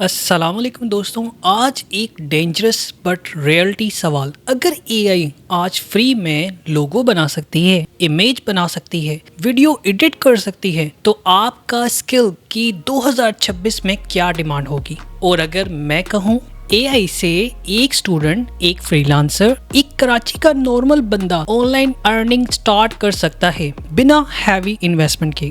अस्सलामुअलैकुम दोस्तों, आज एक डेंजरस बट रियलिटी सवाल। अगर एआई आज फ्री में लोगो बना सकती है, इमेज बना सकती है, वीडियो एडिट कर सकती है, तो आपका स्किल की 2026 में क्या डिमांड होगी? और अगर मैं कहूँ एआई से एक स्टूडेंट, एक फ्रीलांसर, एक कराची का नॉर्मल बंदा ऑनलाइन अर्निंग स्टार्ट कर सकता है बिना हैवी इन्वेस्टमेंट के।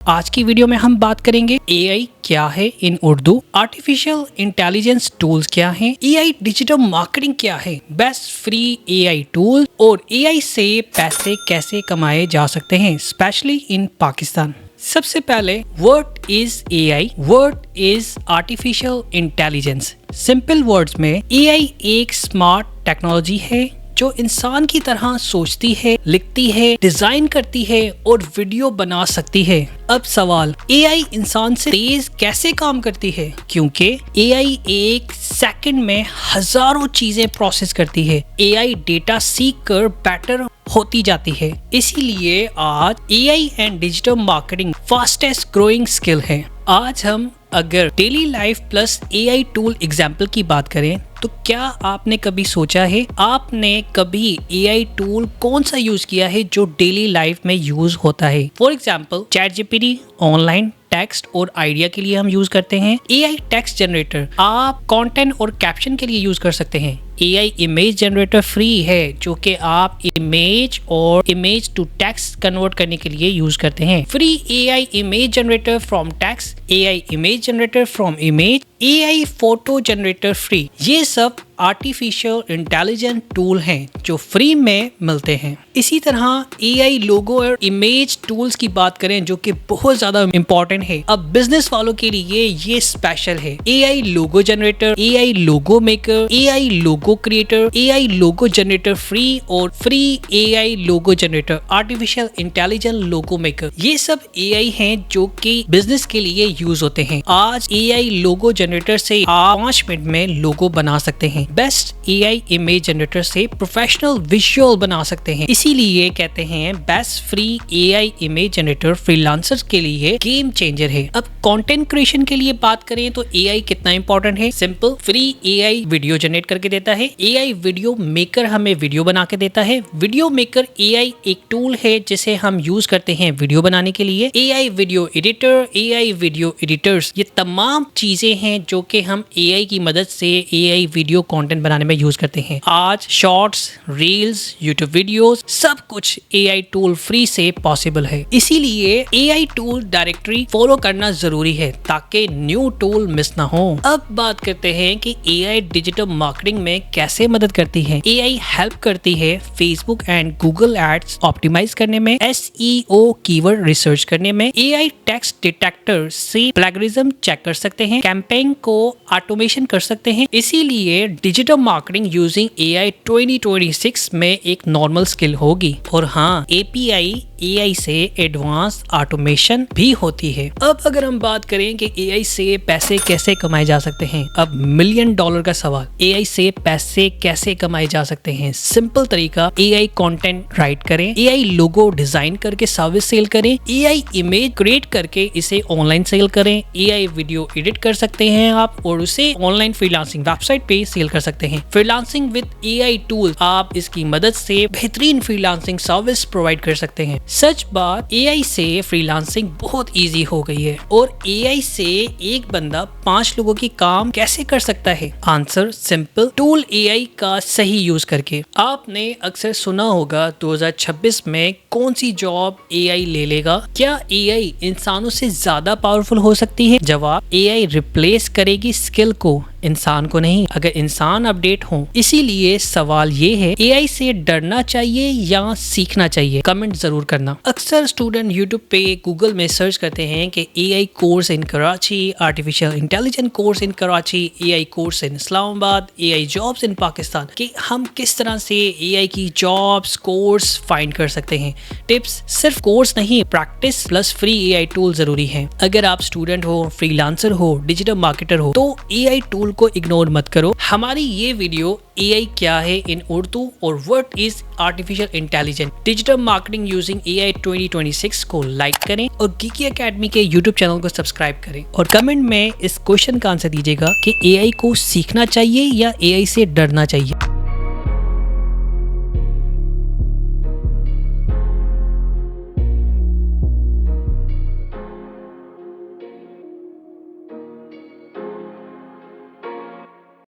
आज की वीडियो में हम बात करेंगे एआई क्या है इन उर्दू, आर्टिफिशियल इंटेलिजेंस टूल्स क्या हैं, एआई डिजिटल मार्केटिंग क्या है, बेस्ट फ्री एआई टूल और एआई से पैसे कैसे कमाए जा सकते हैं, स्पेशली इन पाकिस्तान। सबसे पहले, what is AI? What is artificial intelligence? Simple words में एआई एक स्मार्ट टेक्नोलॉजी है जो इंसान की तरह सोचती है, लिखती है, डिजाइन करती है और वीडियो बना सकती है। अब सवाल, एआई इंसान से तेज कैसे काम करती है? क्योंकि एआई एक सेकंड में हजारों चीजें प्रोसेस करती है। एआई डेटा सीख कर बेटर होती जाती है। इसीलिए आज AI and digital marketing fastest growing skill है। आज हम अगर daily life plus AI tool example की बात करें तो क्या आपने कभी सोचा है, आपने कभी एआई टूल कौन सा यूज किया है जो डेली लाइफ में यूज होता है? For example ChatGPT, online text और आइडिया के लिए हम यूज करते हैं। एआई टेक्स्ट जनरेटर आप कंटेंट और कैप्शन के लिए यूज कर सकते हैं। एआई इमेज जनरेटर फ्री है जो कि आप इमेज और इमेज टू टेक्स्ट कन्वर्ट करने के लिए यूज करते हैं। Free AI image generator from text, AI image generator from image, AI photo generator free. ये सब आर्टिफिशियल इंटेलिजेंस टूल हैं जो फ्री में मिलते हैं। इसी तरह एआई लोगो और इमेज टूल्स की बात करें जो कि बहुत ज्यादा इंपॉर्टेंट है। अब बिजनेस वालों के लिए ये स्पेशल है। एआई लोगो जनरेटर, एआई लोगो मेकर, एआई लोगो क्रिएटर, एआई लोगो जनरेटर फ्री और फ्री एआई लोगो जनरेटर, आर्टिफिशियल इंटेलिजेंस लोगो मेकर। ये सब एआई हैं जो कि बिजनेस के लिए यूज होते हैं। आज एआई लोगो जनरेटर से आप 5 मिनट में लोगो बना सकते हैं। बेस्ट एआई इमेज जनरेटर से प्रोफेशनल विजुअल बना सकते हैं। इसीलिए कहते हैं best free AI image generator freelancers के लिए गेम चेंजर है। अब कंटेंट क्रिएशन के लिए बात करें तो एआई कितना इंपॉर्टेंट है। Simple, free AI video generate करके देता है। एआई वीडियो मेकर हमें वीडियो बना के देता है। वीडियो मेकर एआई एक टूल है जिसे हम यूज करते हैं वीडियो बनाने के लिए। AI video editor, AI video editors, ये तमाम चीजें हैं जो कि हम एआई की मदद से एआई वीडियो कंटेंट बनाने में यूज करते हैं। आज शॉर्ट्स, रील्स, यूट्यूब वीडियोस, सब कुछ एआई टूल फ्री से पॉसिबल है। इसीलिए एआई टूल डायरेक्टरी फॉलो करना जरूरी है ताकि न्यू टूल मिस ना हो। अब बात करते हैं कि एआई डिजिटल मार्केटिंग में कैसे मदद करती है। एआई हेल्प करती है Facebook and Google ads optimise करने में, एसईओ कीवर्ड रिसर्च करने में। एआई टेक्स्ट डिटेक्टर से प्लेगरिज्म चेक कर सकते हैं, कैंपेन को ऑटोमेशन कर सकते हैं। इसीलिए डिजिटल मार्केटिंग यूजिंग एआई 2026 में एक नॉर्मल स्किल होगी। और हाँ, एपीआई एआई से एडवांस ऑटोमेशन भी होती है। अब अगर हम बात करें कि एआई से पैसे कैसे कमाए जा सकते हैं, अब $1 मिलियन का सवाल, एआई से पैसे कैसे कमाए जा सकते हैं? सिंपल तरीका, एआई कंटेंट राइट करें, एआई लोगो डिजाइन करके सर्विस सेल करें, एआई इमेज क्रिएट करके इसे ऑनलाइन सेल करें, एआई वीडियो एडिट कर सकते हैं आप और उसे ऑनलाइन फ्रीलांसिंग वेबसाइट पे सेल कर सकते हैं। फ्रीलांसिंग विद एआई टूल, आप इसकी मदद से बेहतरीन फ्रीलांसिंग सर्विस प्रोवाइड कर सकते हैं। सच बात, एआई से फ्रीलांसिंग बहुत इजी हो गई है। और एआई से एक बंदा 5 लोगों की काम कैसे कर सकता है? आंसर सिंपल, टूल एआई का सही यूज करके। आपने अक्सर सुना होगा 2026 में कौन सी जॉब एआई ले लेगा? क्या एआई इंसानों से ज्यादा पावरफुल हो सकती है? जवाब, एआई रिप्लेस करेगी स्किल को, इंसान को नहीं, अगर इंसान अपडेट हो। इसीलिए सवाल ये है, एआई से डरना चाहिए या सीखना चाहिए? कमेंट जरूर करना। अक्सर स्टूडेंट यूट्यूब पे, गूगल में सर्च करते हैं कि AI course in Karachi, artificial intelligence course in Karachi, AI course in Islamabad, AI jobs in Pakistan, कि हम किस तरह से एआई की जॉब्स कोर्स फाइंड कर सकते हैं। टिप्स, सिर्फ कोर्स नहीं, practice plus free AI tool जरूरी है। अगर आप स्टूडेंट हो, फ्रीलांसर हो, डिजिटल मार्केटर हो तो एआई टूल टूल को इग्नोर मत करो। हमारी ये वीडियो AI क्या है इन उर्दू और what is artificial intelligence digital marketing using AI 2026 को लाइक करें और गीकी एकेडमी के YouTube चैनल को सब्सक्राइब करें और कमेंट में इस क्वेश्चन का आंसर दीजिएगा कि AI को सीखना चाहिए या AI से डरना चाहिए।